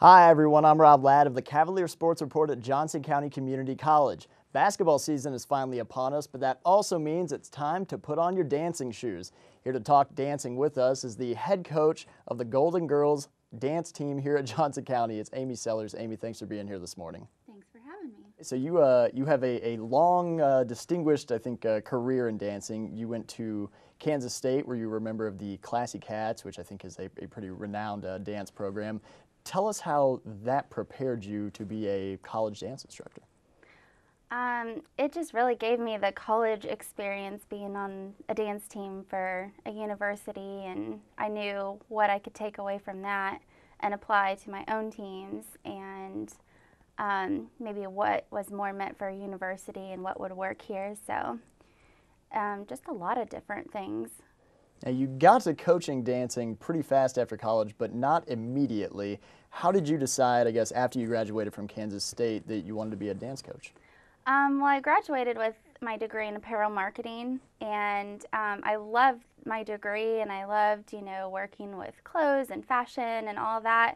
Hi everyone, I'm Rob Ladd of the Cavalier Sports Report at Johnson County Community College. Basketball season is finally upon us, but that also means it's time to put on your dancing shoes. Here to talk dancing with us is the head coach of the Golden Girls dance team here at Johnson County. It's Amy Sellers. Amy, thanks for being here this morning. Thanks for having me. So you have a long, distinguished, I think, career in dancing. You went to Kansas State, where you were a member of the Classy Cats, which I think is a pretty renowned dance program. Tell us how that prepared you to be a college dance instructor. It just really gave me the college experience being on a dance team for a university, and I knew what I could take away from that and apply to my own teams, and maybe what was more meant for a university and what would work here. So just a lot of different things. Now, you got to coaching dancing pretty fast after college, but not immediately. How did you decide, I guess, after you graduated from Kansas State, that you wanted to be a dance coach? Well, I graduated with my degree in apparel marketing, and I loved my degree, and I loved, working with clothes and fashion and all that.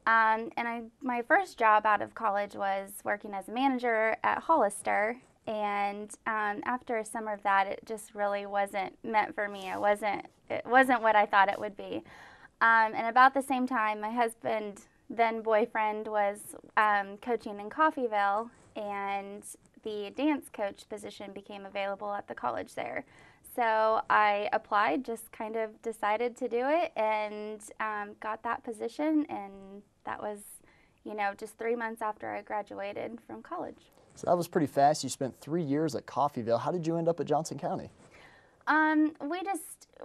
My first job out of college was working as a manager at Hollister. And after a summer of that, it just really wasn't meant for me. It wasn't what I thought it would be. And about the same time, my husband, then boyfriend, was coaching in Coffeyville, and the dance coach position became available at the college there. So I applied, just kind of decided to do it, and got that position. And that was, just 3 months after I graduated from college. So that was pretty fast. You spent 3 years at Coffeyville. How did you end up at Johnson County?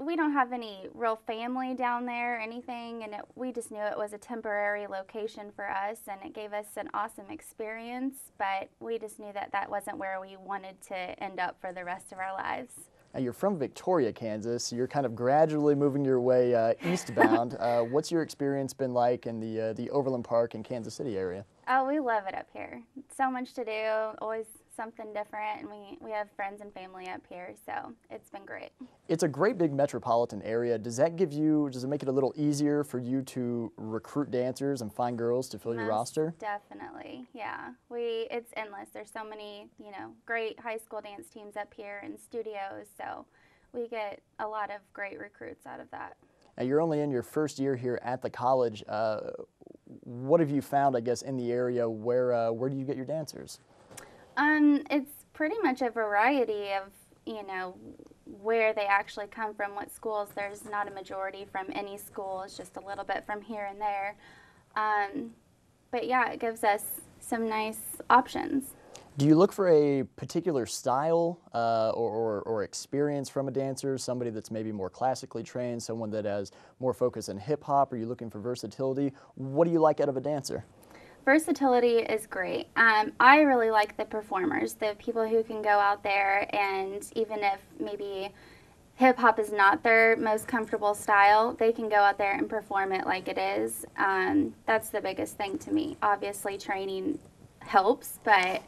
We don't have any real family down there or anything, and we just knew it was a temporary location for us, and it gave us an awesome experience, but we just knew that that wasn't where we wanted to end up for the rest of our lives. Now, you're from Victoria, Kansas. So you're kind of gradually moving your way eastbound. What's your experience been like in the Overland Park and Kansas City area? Oh, we love it up here. So much to do, always something different, and we have friends and family up here, so it's been great. It's a great big metropolitan area. Does it make it a little easier for you to recruit dancers and find girls to fill your roster? Definitely, yeah. It's endless. There's so many, great high school dance teams up here and studios, so we get a lot of great recruits out of that. Now, you're only in your first year here at the college. What have you found, I guess, in the area? Where do you get your dancers? It's pretty much a variety of, where they actually come from, what schools. There's not a majority from any school. It's just a little bit from here and there. But yeah, it gives us some nice options. Do you look for a particular style or experience from a dancer, somebody that's maybe more classically trained, someone that has more focus in hip-hop? Are you looking for versatility? What do you like out of a dancer? Versatility is great. I really like the performers, the people who can go out there, and even if maybe hip-hop is not their most comfortable style, they can go out there and perform it like it is. That's the biggest thing to me. Obviously, training helps, but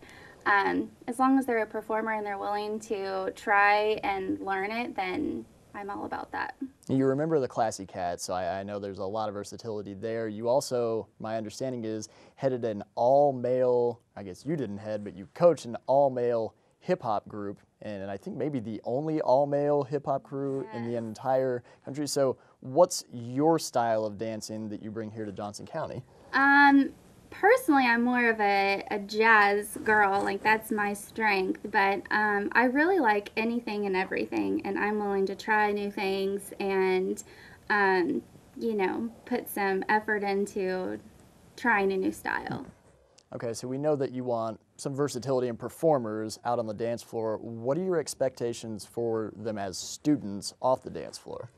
as long as they're a performer and they're willing to try and learn it, then I'm all about that. You remember the Classy Cats, so I know there's a lot of versatility there. You also, my understanding is, headed an all-male, I guess you didn't head, but you coached an all-male hip-hop group, and I think maybe the only all-male hip-hop crew in the entire country. So what's your style of dancing that you bring here to Johnson County? Personally, I'm more of a jazz girl, like that's my strength, but I really like anything and everything, and I'm willing to try new things and, put some effort into trying a new style. Okay, so we know that you want some versatility in performers out on the dance floor. What are your expectations for them as students off the dance floor?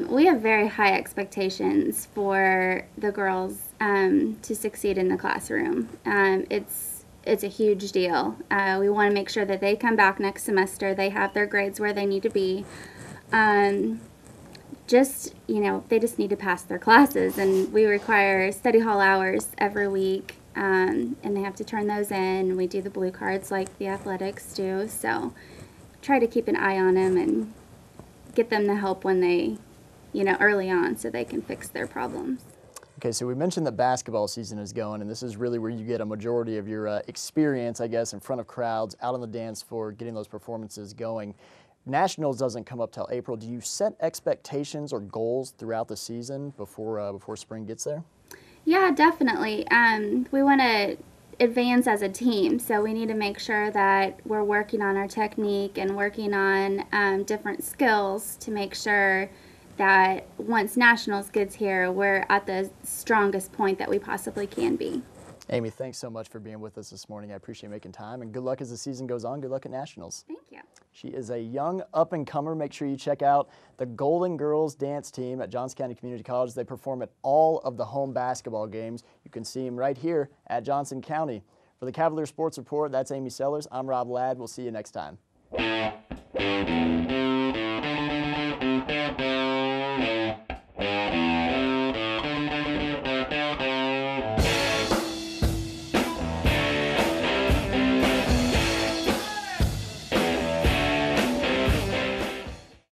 We have very high expectations for the girls to succeed in the classroom. It's a huge deal. We want to make sure that they come back next semester, they have their grades where they need to be. They just need to pass their classes, and we require study hall hours every week, and they have to turn those in. We do the blue cards like the athletics do, so try to keep an eye on them and get them the help when they, early on, so they can fix their problems. Okay, so we mentioned the basketball season is going, and this is really where you get a majority of your experience, I guess, in front of crowds, out on the dance floor, getting those performances going. Nationals doesn't come up till April. Do you set expectations or goals throughout the season before spring gets there? Yeah, definitely. We want to advance as a team, so we need to make sure that we're working on our technique and working on different skills to make sure that once Nationals gets here, we're at the strongest point that we possibly can be. Amy, thanks so much for being with us this morning. I appreciate making time, and good luck as the season goes on. Good luck at Nationals. Thank you. She is a young up-and-comer. Make sure you check out the Golden Girls dance team at Johnson County Community College. They perform at all of the home basketball games. You can see them right here at Johnson County. For the Cavalier Sports Report, that's Amy Sellers. I'm Rob Ladd. We'll see you next time.